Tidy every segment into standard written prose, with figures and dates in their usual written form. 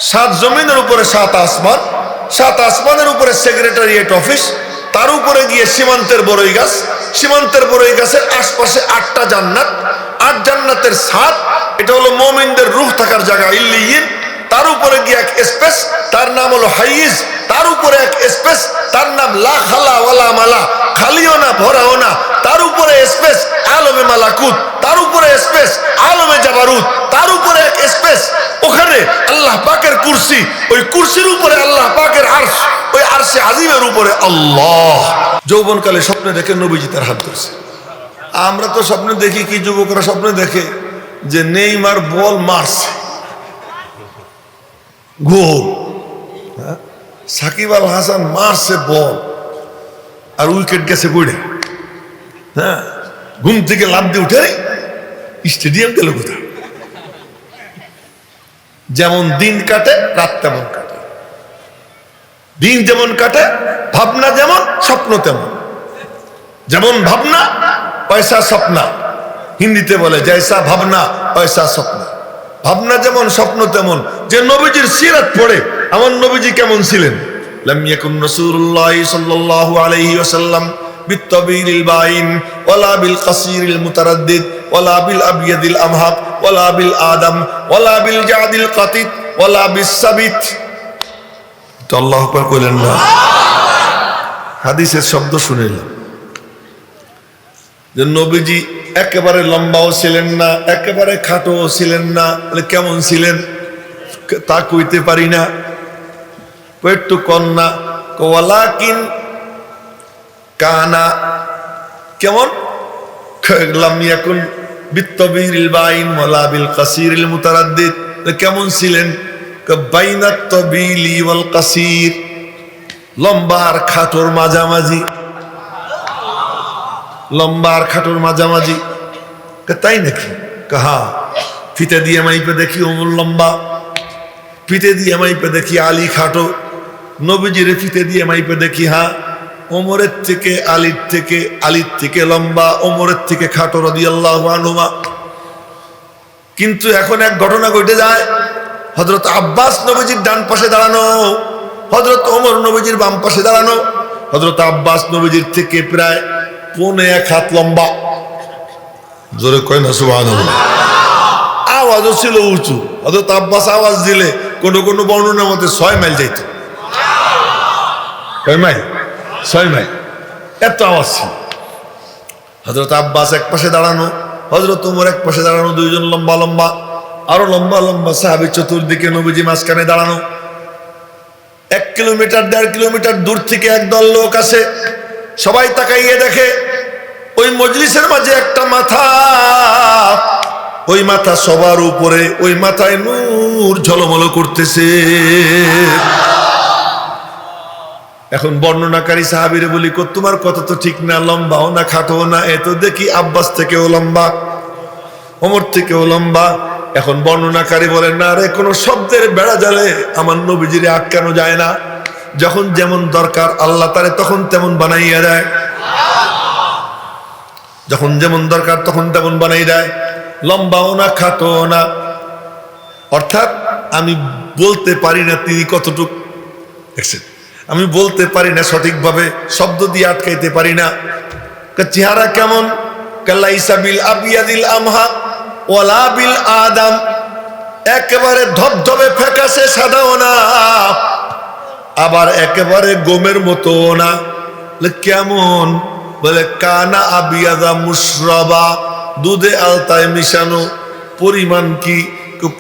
সাত জমিনের উপরে সাত আসমান, সাত আসমানের উপরে সেক্রেটারিয়েট অফিস, তার উপরে গিয়ে সীমান্তের বড়ই গাছ, সীমান্তের বড়ই গাছের আশপাশে আটটা জান্নাত, আট জান্নাতের সাত, এটা হলো মুমিনদের রূহ থাকার জায়গা ইল্লিয়িন। তার উপরে গিয়ে এক স্পেস, তার নাম হলো হাইজ। তার উপরে এক স্পেস, তার নাম লা খালা ওয়ালা মালা, খালিও না ভরাও না। তার উপরে স্পেস আলমে মালাকুত, তার উপরে স্পেস আলমে জাবারুত, তার উপরে এক স্পেস, ওখানে আল্লাহ পাকের কুরসি, ওই কুরসির উপরে আল্লাহ পাকের আরশ, ওই আরশে আজিমের উপরে আল্লাহ। যৌবনকালে স্বপ্নে দেখে নবীজি তার হাত ধরছে। আমরা তো স্বপ্নে দেখি কি, যুবকরা স্বপ্নে দেখে যে নেইমার বল মারছে গোল, সাকিব আল হাসান মারছে বল আর উইকেট গেছে পড়ে, হ্যাঁ, ঘুম থেকে লাফ দিয়ে উঠে স্টেডিয়াম গেল কোথায়। যেমন দিন কাটে রাত তেমন কাটে, দিন যেমন কাটে ভাবনা যেমন স্বপ্ন তেমন। যেমন ভাবনা পয়সা স্বপ্না, হিন্দিতে বলে জৈসা ভাবনা পয়সা স্বপ্ন। ভাবনা যেমন স্বপ্ন তেমন। যে নবীজির সিরাত পড়ে আমার নবীজি কেমন ছিলেন, লাম ইয়াকুন রাসূলুল্লাহ সাল্লাল্লাহু আলাইহি ওয়াসাল্লাম বিত্তাবিলিল বাইন ওয়ালা বিল কাসিরিল মুতারাদ্দিদ ওয়ালা বিল আবিয়াদিল আমহাক ওয়ালা বিল আদম ওয়ালা বিল জাদিল কাতিত ওয়ালা বিস সাবিত। তো আল্লাহু আকবার কইলেন না? হাদিসের শব্দ শুনেলেন যে নবীজি একেবারে লম্বাও ছিলেন না, একেবারে খাটোও ছিলেন না। কেমন ছিলেন তা কইতে পারি না, একটু কন্যা ওয়ালাকিন কানা কেমন, লাম ইয়াকুন বিত্তাবিলিল বাইন ওয়ালা বিল কাসিরিল মুতারাদ্দিদ। কেমন ছিলেন, বাইনাত তাবিলি ওয়াল কাসির, লম্বা আর খাটোর মাঝামাঝি, লম্বা আর খাটোর মাঝামাঝি। তাই নাকি? কাহা ফিতে দিয়ে মাইপে দেখি ওমর লম্বা, ফিতে দিয়ে মাইপে দেখি আলী খাটো। নবীজির ফিতে দিয়ে মাইপে দেখি হ্যাঁ ওমরের থেকে আলীর থেকে লম্বা, ওমরের থেকে খাটো রাদিয়াল্লাহু আনহুমা। কিন্তু এখন এক ঘটনা ঘটে যায়, হযরত আব্বাস নবীজির ডান পাশে দাঁড়ানো, হযরত ওমর নবীজির বাম পাশে দাঁড়ানো। হযরত আব্বাস নবীজির থেকে প্রায় 1.5 হাত লম্বা, জোরে কয় না সুবহানাল্লাহ। আওয়াজও ছিল উঁচু। হযরত আব্বাস আওয়াজ দিলে কোনো কোনো বর্ণনার মতে 6 মাইল যাইত। কয় মাইল? 6 মাইল, এত আওয়াজ ছিল। হযরত আব্বাস এক পাশে দাঁড়ানো, হযরত ওমর এক পাশে দাঁড়ানো, দুইজন লম্বা লম্বা, আরো লম্বা লম্বা সাহাবী চতুর্দিকে, নবীজি মাঝখানে দাঁড়ানো। 1 কিলোমিটার 1.5 কিলোমিটার দূর থেকে একদল লোক আসে, সবাই তাকাইয়ে দেখে ওই মজলিসের মাঝে একটা মাথা, ওই মাথা সবার উপরে, ওই মাথায় নূর ঝলমল করতেছে। এখন বর্ণনাকারী সাহাবীরে বলি, তোমার কথা তো ঠিক না, লম্বাও না খাটোও না, এ তো দেখি আব্বাস থেকেও লম্বা, ওমর থেকেও লম্বা। এখন বর্ণনাকারী বলেন, না রে, কোনো শব্দের বেড়া জালে আমার নবীজিরে আটকানো যায় না। যখন যেমন দরকার আল্লাহ তারে তখন তেমন বানাইয়া দেয়, যখন যেমন দরকার তখন তেমন বানাই দেয়। লম্বাও না খাটোও না, অর্থাৎ আমি বলতে পারি না তিনি কতটুক, আমি বলতে পারি না সঠিকভাবে, শব্দ দিয়ে আটকাইতে পারি না। চেহারা কেমন, কালাইসা বিল আবিয়াদিল আমহা ওয়ালা বিল আদম, একেবারে ধবধবে ফ্যাকাশে সাদাও না, আবার একেবারে গোমের মতো না। কেমন, বলে কানা আবিয়াদা মুশরাবা, দুধে আলতায় মিশানো। পরিমাণ কি,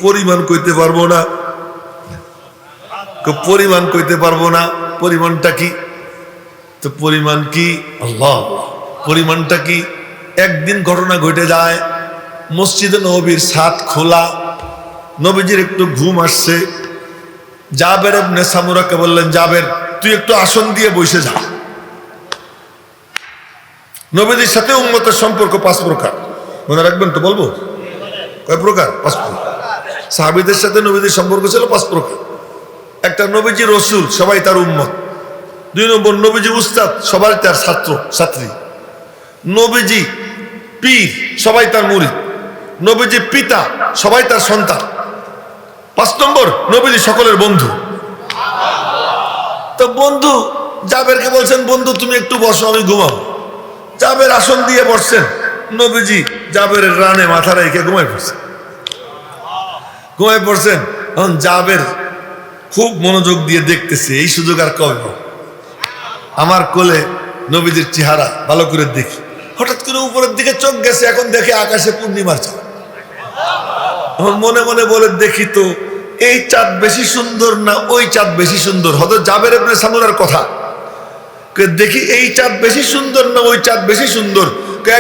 পরিমাণ কইতে পারবো না, পরিমাণ কইতে পারবো না। পরিমাণটা কি? তো পরিমাণ কি, আল্লাহ, পরিমাণটা কি? একদিন ঘটনা ঘটে যায়, মসজিদে নববীর ছাদ খোলা, নবীজির একটু ঘুম আসছে। জাবের ইবনে সামুরাকে বললেন, জাবের তুই একটু আসন দিয়ে বসে যা। নবীজির সাথে উম্মতের সম্পর্ক 5 প্রকার, মনে রাখবেন তো? বলবো কয় প্রকার? 5 প্রকার। সাহাবীদের সাথে নবীজির সম্পর্ক ছিল 5 প্রকার। একটা, নবীজি রসুল, সবাই তার উম্মত। 2 নম্বর, নবীজি উস্তাদ, সবাই তার ছাত্র ছাত্রী। নবীজি পীর, সবাই তার মুরিদ। নবীজি পিতা, সবাই তার সন্তান। 5 নম্বর, নবীজি সকলের বন্ধু। তো বন্ধু জাবেরকে বলছেন, বন্ধু তুমি একটু বসো, আমি ঘুমাবো। জাবের আসন দিয়ে বসছেন, নবীজি জাবেরের রানে মাথা রেখে ঘুমায় পড়ছেন। এখন জাবের খুব মনোযোগ দিয়ে দেখতেছে, এই সুযোগ আর কবে পাবো? আমার কোলে নবীজির চেহারা ভালো করে দেখি। হঠাৎ করে উপরের দিকে চোখ গেছে, এখন দেখে আকাশে পূর্ণিমার চাঁদ। এখন মনে মনে বলে, দেখি তো এই চাঁদ বেশি সুন্দর না ওই চাঁদ বেশি সুন্দর? হযরত জাবের ইবনে সামুরার কথা, দেখি এই চাঁদ বেশি সুন্দর না ওই চাঁদ বেশি সুন্দর?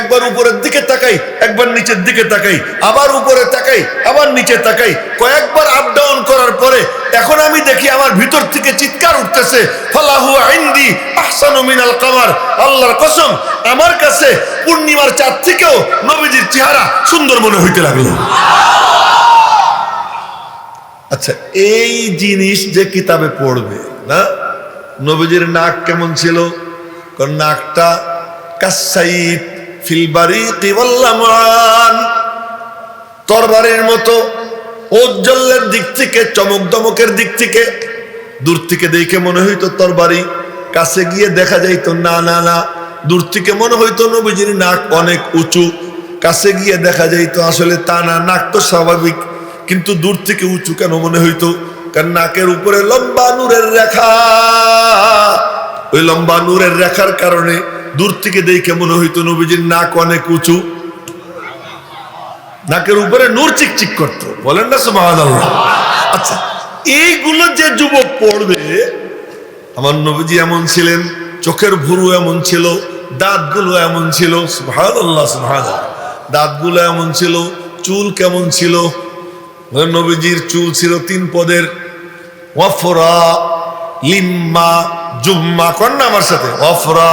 একবার উপরের দিকে তাকাই, একবার নিচের দিকে তাকাই, আবার উপরে তাকাই, আবার নিচে তাকাই। কয়েকবার আপ ডাউন করার পরে এখন আমি দেখি আমার ভিতর থেকে চিৎকার উঠতেছে, ফালাহু ইনদি আহসানু মিনাল কামার। আল্লাহর কসম, আমার কাছে পূর্ণিমার চাঁদ থেকেও নবীজির চেহারা সুন্দর মনে হইতে লাগলো। আচ্ছা, এই জিনিস যে কিতাবে পড়বে না, নবীজির নাক কেমন ছিল? কারণ নাকটা কাসাইফ ফিল বারিকি ওয়াল লামান, তরবারির মতো ঔজ্জ্বল্যের দিক থেকে, চমক দমকের দিক থেকে দূর থেকে দেখে মনে হইতো তরবারি, কাছে গিয়ে দেখা যাইতো না না না, দূর থেকে মনে হইতো নবীজির নাক অনেক উঁচু, কাছে গিয়ে দেখা যাইতো আসলে তা না, নাক তো স্বাভাবিক, কিন্তু দূর থেকে উঁচু কেন মনে হইতো? কারণ নাকের উপরে লম্বা নূরের রেখা, ওই লম্বা নূরের রেখার কারণে দূর থেকে দেখে মনে হইতো নবীজির নাক অনেক উঁচু, নাকের উপরে নূর চিকচিক করতো। বলেন না সুবহানাল্লাহ। আচ্ছা, এইগুলো যে যুবক পড়বে, আমার নবীজি এমন ছিলেন, চোখের ভুরু এমন ছিল, দাঁতগুলো এমন ছিল, সুবহানাল্লাহ সুবহানাল্লাহ, দাঁতগুলো এমন ছিল, চুল কেমন ছিল? নবীজির চুল ছিল 3 পদের, ওয়াফরা লিম্মা জুম্মা। কর না আমার সাথে, ওয়াফরা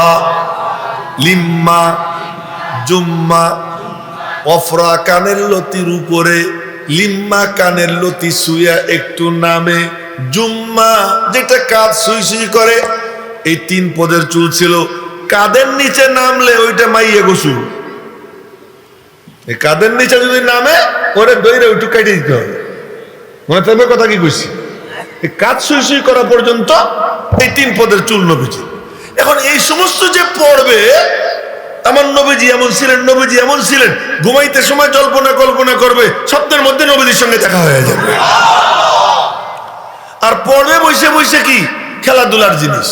লিম্মা জুম্মা। ওয়াফরা কানের লতির উপরে, লিম্মা কানের লতি শুয়া একটু নামে, জুম্মা যেটা কাঁধ সুই সুই করে। এই 3 পদের চুল ছিল। কাদের নিচে নামলে ওইটা মাইয়া গোসু, এই কাদের নিচে যদি নামে ওরে দইরে ওইটু কেটে দিতে হবে। মনে থাকবে কথা কি কইছি? এই কাজ সুই সুই করা পর্যন্ত এই 3 পদের চুল নবীজি। এখন এই সমস্ত যে পড়বে, আমার নবীজি এমন ছিলেন, নবীজি এমন ছিলেন, ঘুমাইতে সময় জল্পনা কল্পনা করবে, স্বপ্নের মধ্যে নবীজির সঙ্গে দেখা হয়ে যাবে। আর পড়বে বসে বসে কি খেলাধুলার জিনিস,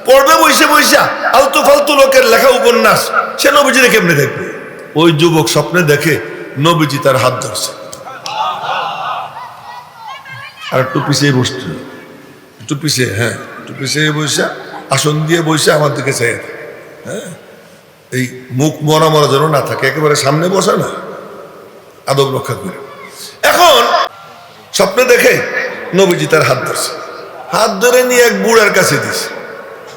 পড়বে বসে বসে আলতু ফালতু লোকের লেখা উপন্যাস, সে নবীজিরে কেমনে দেখবে? ওই যুবক স্বপ্নে দেখে নবীজি তার হাত ধরছে, আর একটু পিছিয়ে বসতে, একটু পিছিয়ে, হ্যাঁ একটু পিছিয়ে বসে, আসন দিয়ে বসে আমার দিকে চাই, হ্যাঁ এই মুখ মরা মরা যেন না থাকে, একেবারে সামনে বসে না, আদব রক্ষা করে। এখন স্বপ্নে দেখে নবীজি তার হাত ধরছে, হাত ধরে নিয়ে এক বুড়ার কাছে দিছে।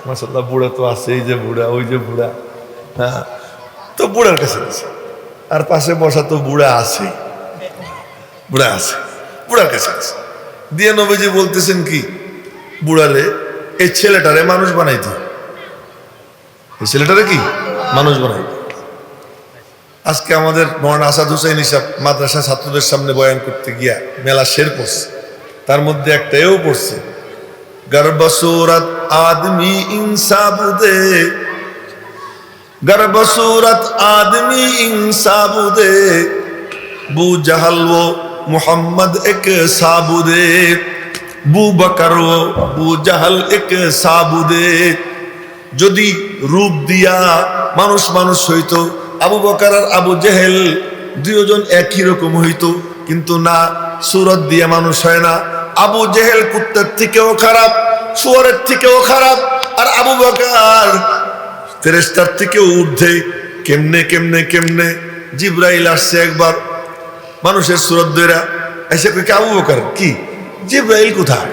মাশাআল্লাহ, বুড়া তো আছে, এই যে বুড়া, ওই যে বুড়া, হ্যাঁ, তো বুড়ার কাছে দিছে। আর পাশে বসা তো বুড়া আছে, বুড়া আছে, বুড়ার কাছে আছে দিয়ে নবীজি বলতেছেন কি, বুড়ারে এই ছেলেটারে মানুষ বানাইতে, এই ছেলেটারে কি মানুষ বানাইতে। আজকে আমাদের মৌলানা আসাদ হুসাইন সাহেব মাদ্রাসা ছাত্রদের সামনে বয়ান করতে গিয়া মেলা শের পড়ছে, তার মধ্যে একটা এও পড়ছে, গর্বসুরত আদমি ইনসাবুদে, গর্বসুরত আদমি ইনসাবুদে, বু জাহাল ও মুহাম্মদ এক সাবুদে, বু বকর ও বু জাহাল এক সাবুদে। যদি রূপ দিয়া মানুষ মানুষ হইতো, আবু বকর আর আবু জেহেল দুইজন একই রকম হইতো, কিন্তু না, সুরত দিয়ে মানুষ হয় না। আবু জেহেল কুত্তার থেকেও খারাপ, শুয়োরের থেকেও খারাপ, আর আবু বকর ফেরেশতার থেকেও ঊর্ধ্বে। কেমনে কেমনে কেমনে? জিবরাইল আসছে একবার মানুষের সুরত ধইরা, এসে কই আবু বকর কি, জিবরাইল কোথায়?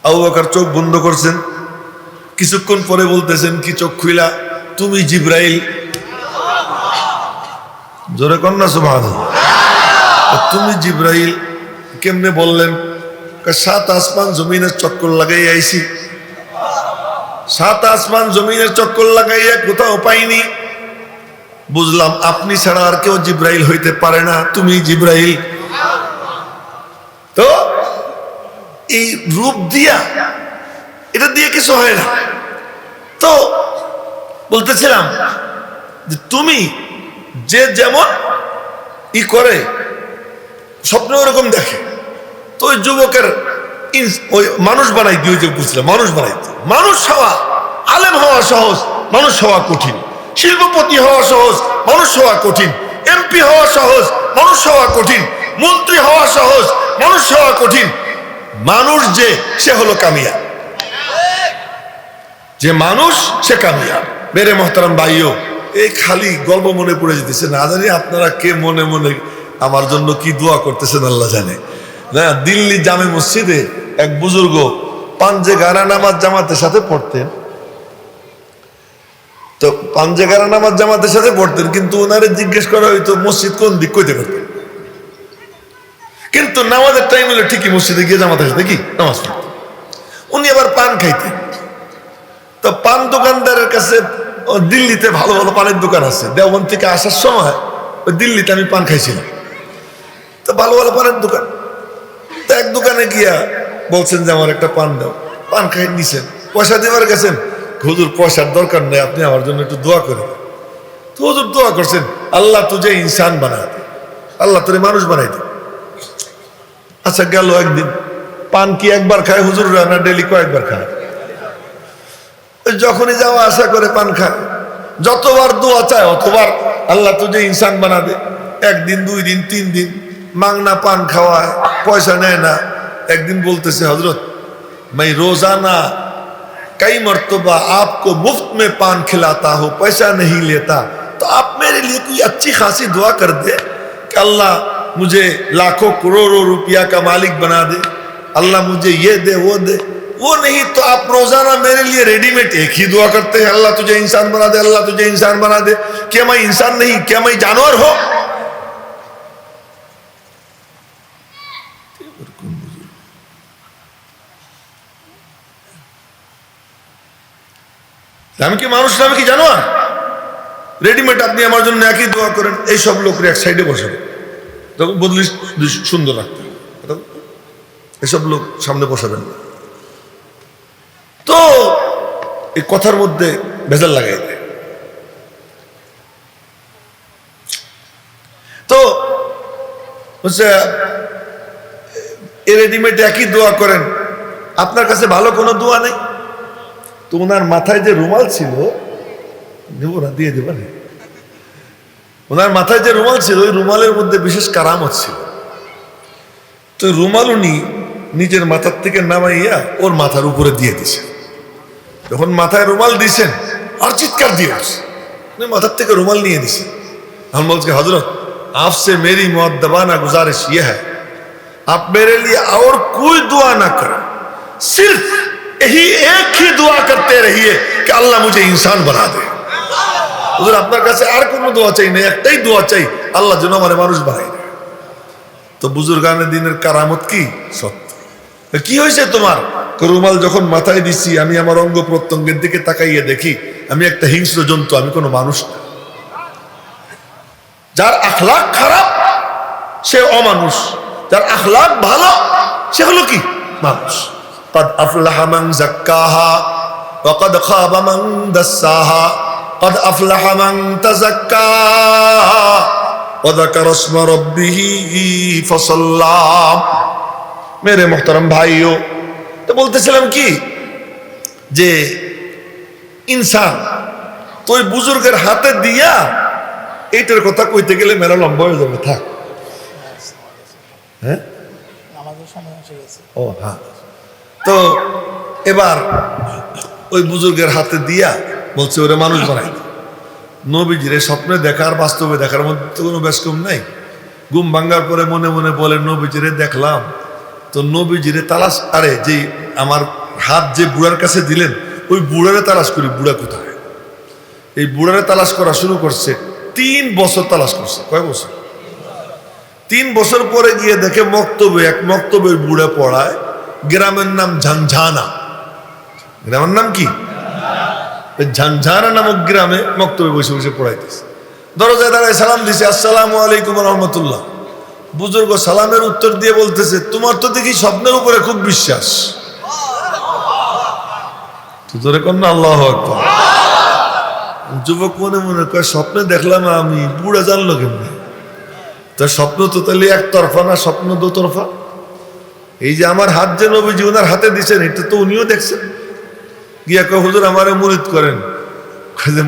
আবু বকর চোখ বন্ধ করছেন, কিছুক্ষণ পরে বলতেছেন কি চোখ খুইলা, তুমি জিবরাইল? জোরে কন্যা সুবহানাল্লাহ। তুমি জিবরাইল কেমনে বললেন? 7 আসমান জমিনের চক্কর লাগাই আইছি, 7 আসমান জমিনের চক্কর লাগাইয়া কোথাও পাইনি, বুঝলাম আপনি ছাড়া আর কেউ জিবরাইল হইতে পারে না, তুমি জিবরাইল। এই রূপ দিয়া এটা দিয়ে কিছু হয় না। তো বলতেছিলাম যে তুমি যে যেমন ই করে স্বপ্ন ওরকম দেখে, তো ওই যুবকের ওই মানুষ বানাই দিয়ে যে বুঝলাম মানুষ বানাইতে, মানুষ হওয়া, আলেম হওয়া সহজ, মানুষ হওয়া কঠিন। শিল্পপতি হওয়া সহজ, মানুষ হওয়া কঠিন। এমপি হওয়া সহজ, মানুষ হওয়া কঠিন। মন্ত্রী হওয়া সহজ, মানুষ হওয়া কঠিন। মানুষ যে সে হলো কামিয়াব, যে মানুষ সে কামিয়াব। মেরে মোহতারাম ভাইও, এই খালি গল্প মনে পড়ে যেতেছে, না জানি আপনারা কে মনে মনে আমার জন্য কি দোয়া করতেছেন আল্লাহ জানে। না, দিল্লি জামে মসজিদে এক বুজুর্গ পাঞ্জে গারা নামাজ জামাতের সাথে পড়তেন। তো পাঞ্জে গারা নামাজ জামাতের সাথে পড়তেন, কিন্তু ওনারে জিজ্ঞেস করা হইতো মসজিদ কোন দিক, কইতে পারতেন। কিন্তু নামাজের টাইম হলে ঠিকই মসজিদে গিয়ে জামাতের সাথে কি নামাজ পড়তেন। উনি আবার পান খাইতেন। তো পান দোকানদারের কাছে, দিল্লিতে ভালো ভালো পানের দোকান আছে, দেওবন্দ থেকে আসার সময় ওই দিল্লিতে আমি পান খাইছিলাম। তো ভালো ভালো পানের দোকান, তো এক দোকানে গিয়া বলছেন যে আমার একটা পান দাও। পান খাই নিছেন, পয়সা দেওয়ার গেছেন। হুজুর পয়সার দরকার নেই, আপনি আমার জন্য একটু দোয়া করেন। তো হুজুর দোয়া করছেন, আল্লাহ তুঝে ইনসান বানা দে, আল্লাহ তোরে মানুষ বানাই দে। আচ্ছা গেল একদিন, পান কি একবার খায় হুজুর না ডেলি কয়েকবার খায়? যখনই যাওয়া আশা করে পান খায়, যতবার দোয়া চায় অতবার আল্লাহ তুঝে ইনসান বানা দে। একদিন, 2 দিন, 3 দিন মাংনা পান খাওয়ায়, পয়সা নেয় না। একদিন বলতেছে, হজরত मैं रोजाना कई मर्तबा आपको मुफ्त में पान खिलाता हूं, पैसा नहीं लेता, तो आप मेरे लिए कोई अच्छी खासी दुआ कर दे कि अल्लाह मुझे लाखों करोड़ों रुपया का मालिक बना दे, अल्लाह मुझे ये दे वो दे। वो नहीं तो आप रोजाना मेरे लिए रेडीमेड एक ही दुआ करते हैं, अल्लाह तुझे इंसान बना दे, अल्लाह तुझे इंसान बना दे। क्या मैं इंसान नहीं, क्या मैं जानवर हो? আমি কি মানুষ না, আমি কি জানোয়ার? রেডিমেড আপনি আমার জন্য একই দোয়া করেন। এইসব লোকের এক সাইডে বসাবেন, তখন বদলি সুন্দর রাখতে হবে। এসব লোক সামনে বসাবেন না। তো এই কথার মধ্যে ভেজাল লাগাই দেয়। তো হচ্ছে এই রেডিমেড একই দোয়া করেন, আপনার কাছে ভালো কোনো দোয়া নেই। তো ওনার মাথায় যে রুমাল ছিল, দেবো না, দিয়ে দেবেন। ওনার মাথায় যে রুমাল ছিল, ওই রুমালের মধ্যে বিশেষ কারামত ছিল। তো রুমাল উনি নিজের মাথার থেকে নামাইয়া ওর মাথার উপরে দিয়ে দিছেন। যখন মাথায় রুমাল দিছেন আর চিৎকার দিয়ে উনি মাথার থেকে রুমাল নিয়ে দিছেন। हम बोलते हैं हजरत आपसे मेरी मुअद्दबाना गुजारिश ये है, आप मेरे लिए और कोई दुआ ना करो, सिर्फ यही एक ही दुआ करते रहिए कि अल्लाह मुझे इंसान बना दे। হুজুর আপনার কাছে আর কোনো দোয়া চাই না, একটাই দোয়া চাই, আল্লাহ যেন আমার মানুষ বানাই দেয়। তো বুজুর্গানে দিনের কারামত কি সত্য। কি হয়েছে তোমার? রুমাল যখন মাথায় দিছি, আমি আমার অঙ্গ প্রত্যঙ্গের দিকে তাকাইয়ে দেখি আমি একটা হিংস্র জন্তু, আমি কোনো মানুষ না। যার আখলাক খারাপ সে অমানুষ, যার আখলাক ভালো সে হলো কি মানুষ। قد أفلح من زكاها وقد خاب من دساها قد أفلح من تزكى وذكر اسم ربه فصلى। मेरे मोहतरम भाइयों, তো বলতেছিলাম কি যে ইনসান তো ওই বুজুর্গের হাতে দিয়া এইটার কথা কইতে গেলে মেলা লম্বা হয়ে যাবে। থাক, হ্যাঁ ও হ্যাঁ। তো এবার ওই বুজুর্গের হাতে দিয়া বলছে ওরে মানুষ বানাই। নবীজিরে স্বপ্নে দেখার বাস্তবে দেখার মধ্যে তো কোনো বেশ কম নাই। ঘুম ভাঙ্গার পরে মনে মনে বলে নবীজিরে দেখলাম, তো নবীজিরে তালাশ, আরে যে আমার হাত যে বুড়ার কাছে দিলেন ওই বুড়ারে তালাশ করি, বুড়া কোথায়। এই বুড়ারে তালাশ করা শুরু করছে, 3 বছর তালাশ করছে। কয় বছর? 3 বছর পরে গিয়ে দেখে মক্তবে, এক মক্তবের বুড়া পড়ায়, গ্রামের নাম ঝানঝানা। গ্রামের নাম কি? ঝানঝানা নামক গ্রামে মক্তবে বসে বসে পড়াইতেছে। দরজায় দাঁড়ায় সালাম দিছে, আসসালামু আলাইকুম রহমতুল্লাহ। বুজুর্গ সালামের উত্তর দিয়ে বলতেছে, তোমার তো দেখি স্বপ্নের উপরে খুব বিশ্বাস। জোরে কন্যা আল্লাহু আকবার। যুবক মনে মনে কয়, স্বপ্নে দেখলাম আমি, বুড়া জানলো কেমনি? তার স্বপ্ন তো তাহলে একতরফা না, স্বপ্ন দুতরফা। এই যে আমার হাত যে নবীজি ওনার হাতে দিচ্ছেন, এটা তো উনিও দেখছেন। গিয়া কয়, হুজুর আমারে মুরিদ করেন।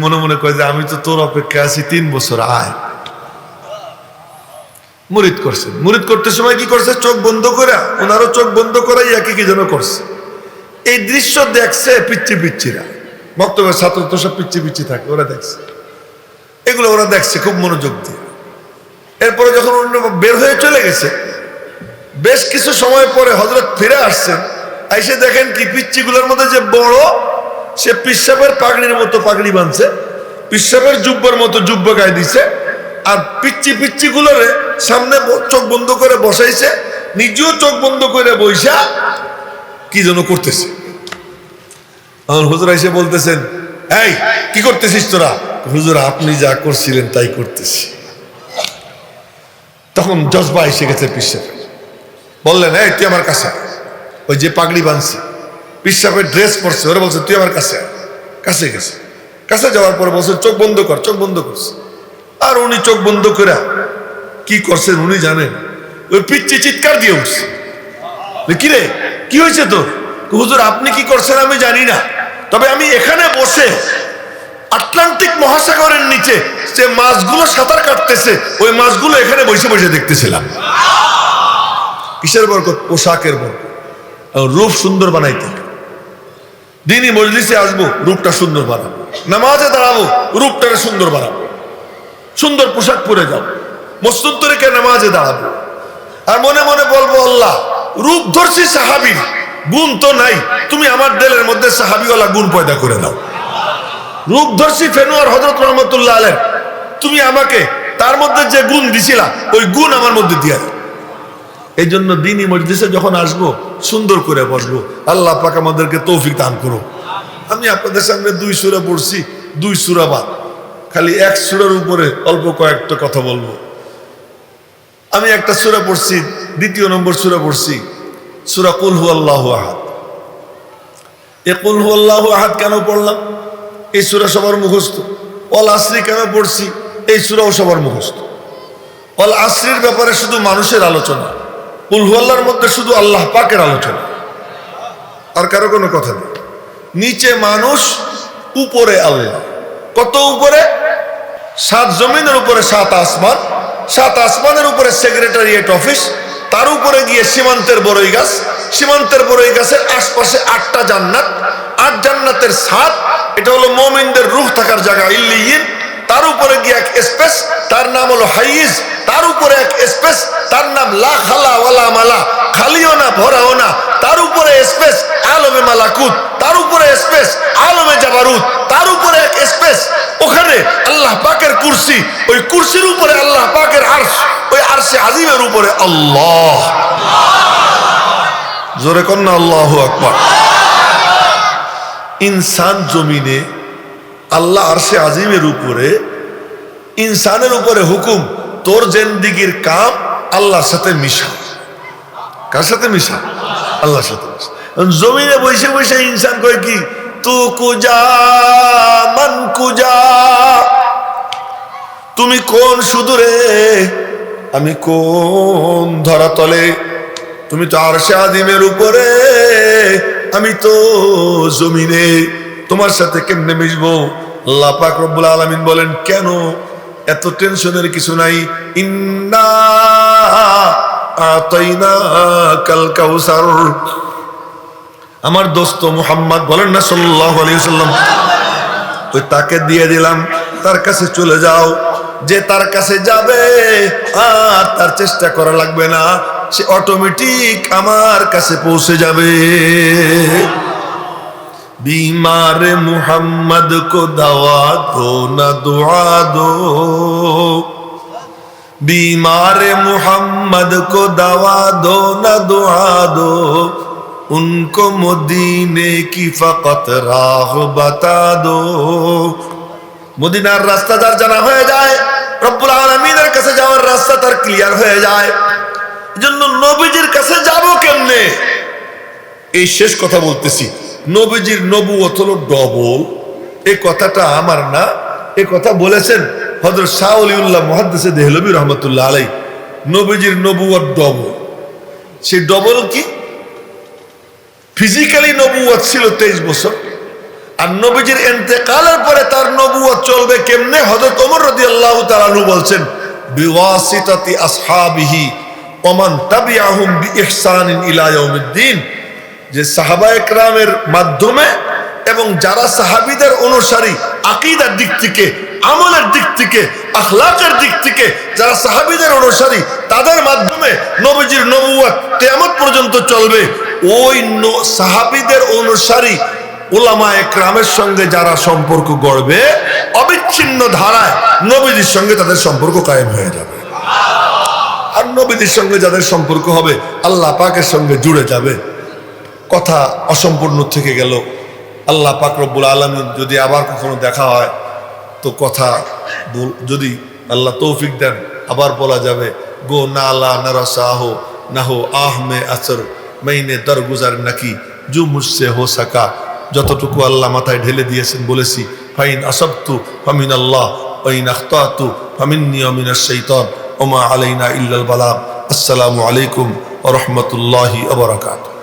মনে মনে কয় যে আমি তো তোর অপেক্ষা আছি 3 বছর, আয়। মুরিদ করছেন। মুরিদ করতে সময় কি করছে? চোখ বন্ধ করে, ওনারও চোখ বন্ধ করাই একই কি যেন করছে। এই দৃশ্য দেখছে পিচ্ছি পিচ্ছিরা, বক্তব্যের ছাত্র তো সব পিচ্ছি পিচ্ছি থাকে, ওরা দেখছে এগুলো, ওরা দেখছে খুব মনোযোগ দিয়ে। এরপরে যখন বের হয়ে চলে গেছে, বেশ কিছু সময় পরে হযরত ফিরে আসছেন। এসে দেখেন কি পিচ্ছিগুলোর মধ্যে যে বড়, সে পিসাবের পাগড়ির মতো পাগড়ি বাঁধছে, পিসাবের জুব্বার মতো জুব্বা গায়ে দিছে, আর পিচ্ছি পিচ্ছিগুলোরে সামনে চোখ বন্ধ করে বসাইছে, নিজেও চোখ বন্ধ করে বইসা কি যেন করতেছে। আমার হুজুর এসে বলতেছেন, এই কি করতেছিস তোরা? হুজুর আপনি যা করছিলেন তাই করতেছি। তখন জজবা এসে গেছে পিসাব। বললেন, এই তুই আমার কাছে। ওই যে পাগড়ি বাঁধছে, পিসাবের ড্রেস পরছে, ওরা বলছে তুই আমার কাছে। কাছে গেছে, কাছে যাওয়ার পরে বলছে চোখ বন্ধ কর। চোখ বন্ধ করছে, আর উনি চোখ বন্ধ করে কি করছেন উনি জানেন। ওই পিচ্ছি চিৎকার দিয়ে উঠছে, কিরে কি হয়েছে তোর? হুজুর আপনি কি করছেন আমি জানি না, তবে আমি এখানে বসে আটলান্টিক মহাসাগরের নিচে যে মাছগুলো সাঁতার কাটতেছে, ওই মাছগুলো এখানে বসে বসে দেখতেছিলাম। কিসের বরকত? পোশাকের বরকত। রূপ সুন্দর বানাইতে, দিনই মজলিসে আসবো, রূপটা সুন্দর বানাবো, নামাজে দাঁড়াবো, রূপটাকে সুন্দর বানাবো, সুন্দর পোশাক পরে যাবো, মসজিদ তরিকে নামাজে দাঁড়াবো, আর মনে মনে বলবো, আল্লাহ রূপ ধরছি সাহাবীর, গুণ তো নাই, তুমি আমার দিলের মধ্যে সাহাবীওয়ালা গুণ পয়দা করে দাও। রূপ ধরছি ফেনুয়ার হযরত রহমতুল্লাহ আলাইহি, তুমি আমাকে তার মধ্যে যে গুণ দিছিলা ওই গুণ আমার মধ্যে দিয়া দাও। এই জন্য দিনই মজলিসে যখন আসবো সুন্দর করে বসবো। আল্লাহ পাক আমাদেরকে তৌফিক দান করো। আমি আপনাদের সামনে 2 সূরা পড়ছি, 2 সূরা বাদ, খালি 1 সূরার উপরে অল্প কয়েকটা কথা বলবো। আমি একটা সূরা পড়ছি, 2 নম্বর সূরা পড়ছি, সূরা কুল হুয়াল্লাহু আহাদ। এই কুল হুয়াল্লাহু আহাদ কেন পড়লাম? এই সূরা সবার মুখস্থ। ওয়াল আসরি কেন পড়ছি? এই সূরাও সবার মুখস্থ। ওয়াল আসরির ব্যাপারে শুধু মানুষের আলোচনা, কুল হুয়াল্লাহর মধ্যে শুধু আল্লাহ পাকের আলোচনা, আর কারো কোনো কথা নেই। নিচে মানুষ, উপরে আল্লাহ। কত উপরে? 7 জমিনের উপরে 7 আসমান, 7 আসমানের উপরে সেক্রেটারিয়েট অফিস, তার উপরে গিয়ে সীমান্তের বড়ই গাছ, সীমান্তের বড়ই গাছের আশপাশে 8টা জান্নাত, 8 জান্নাতের 7, এটা হলো মুমিনদের রূহ থাকার জায়গা ইল্লিয়িন। তার উপরে গিয়ে এক স্পেস, তার নাম হলো হাইজ। তার উপরে এক স্পেস, তার নাম লা খালা ওয়ালা মালা, খালিও না ভরাও না। তার উপরে স্পেস আলমে মালাকুত, তার উপরে স্পেস আলমে জাবারুত, তার উপরে এক স্পেস, ওখানে আল্লাহ পাকের কুরসি, ওই কুরসির উপরে আল্লাহ পাকের আরশ, ওই আরশে আজিমের উপরে আল্লাহ। জোরে কন্না আল্লাহু আকবার। ইনসান জমিনে, আল্লাহ আরশে আজিমের উপরে, ইনসানের উপরে হুকুম, তোর জিন্দেগীর কাম আল্লাহর সাথে মিশা। কার সাথে মিশা? আল্লাহর সাথে মিশা। জমিনে বসে বসে ইনসান কয় কি, তু কুজা মান কুজা, তুমি কোন সুদূরে, আমি কোন ধরাতলে। তুমি তো আরশে আজিমের উপরে, আমি তো জমিনে, তোমার সাথে কেমনে মিশবো? আল্লাহ পাক রব্বুল আলামিন বলেন, কেন এত টেনশনের কিছু নাই। ইন্না আতাইনাকাল কাউসার, আমার দোস্ত মুহাম্মদ বলেন না সাল্লাল্লাহু আলাইহি ওয়াসাল্লাম, ওই তাকে দিয়ে দিলাম, তার কাছে চলে যাও। যে তার কাছে যাবে আর তার চেষ্টা করা লাগবে না, সে অটোমেটিক আমার কাছে পৌঁছে যাবে। बीमार मुहम्मद को दवा दो न दुआ दो, बीमार मुहम्मद को दवा दो न दुआ दो, उनको मदीने की फकत राह बता दो। মদিনার রাস্তা যার জানা হয়ে যায়, রব্বুল আলামিনের কাছে যাওয়ার রাস্তা তার ক্লিয়ার হয়ে যায়, এজন্য নবীজির কাছে যাব কেমনে? এই শেষ কথা বলতেছি, নবীজির নবুয়ত হলো ডবল। এই কথাটা আমার না, এই কথা বলেছেন হযরত শাহ ওলিউল্লাহ মুহাদ্দিস দেহলভী রহমাতুল্লাহ আলাইহি। নবীজির নবুয়ত ডবল। সেই ডবল কি? ফিজিক্যালি নবুয়ত ছিল 23 বছর, আর নবীজির ইন্তেকালের পরে তার নবুয়ত চলবে কেমনে? হযরত ওমর রাদিয়াল্লাহু তাআলা আনহু বলছেন, বিওয়াসিতাতি আসহাবিহি ওয়া মান তাবিআহুম বিইহসানিন ইলা ইয়াউমিদ্দিন, যে সাহাবায়ে কেরামের মাধ্যমে এবং যারা সাহাবীদের অনুসারী আকীদার দিক থেকে, আমলের দিক থেকে, আখলাকের দিক থেকে যারা সাহাবীদের অনুসারী, তাদের মাধ্যমে নবীজির নবুয়ত কিয়ামত পর্যন্ত চলবে। ওই সাহাবীদের অনুসারী উলামায়ে কেরামের সঙ্গে যারা সম্পর্ক গড়বে, অবিচ্ছিন্ন ধারায় নবীজির সঙ্গে তাদের সম্পর্ক কায়েম হয়ে যাবে। আর নবীজির সঙ্গে যাদের সম্পর্ক হবে, আল্লাহ পাকের সঙ্গে জুড়ে যাবে। কথা অসম্পূর্ণ থেকে গেল। আল্লাহ পাক রব্বুল আলামিন যদি আবার কখনো দেখা হয়, তো কথা যদি আল্লাহ তৌফিক দেন আবার বলা যাবে, গো নালা নারাসাহো নাহো আহ মে আসর মেইনে দরগুজার নাকি জু মুঝসে হো সাকা। যতটুকু আল্লাহ মাথায় ঢেলে দিয়েছেন বলেছি। ফাইন আসাবতু ফামিন আল্লাহ ওয়াইন আখতাতু ফামিন্নী ওয়া মিনাশ শাইতান ওয়া মা আলাইনা ইল্লাল বালাগ। আসসালামু আলাইকুম ওয়া রাহমাতুল্লাহি ওয়া বারাকাতুহু।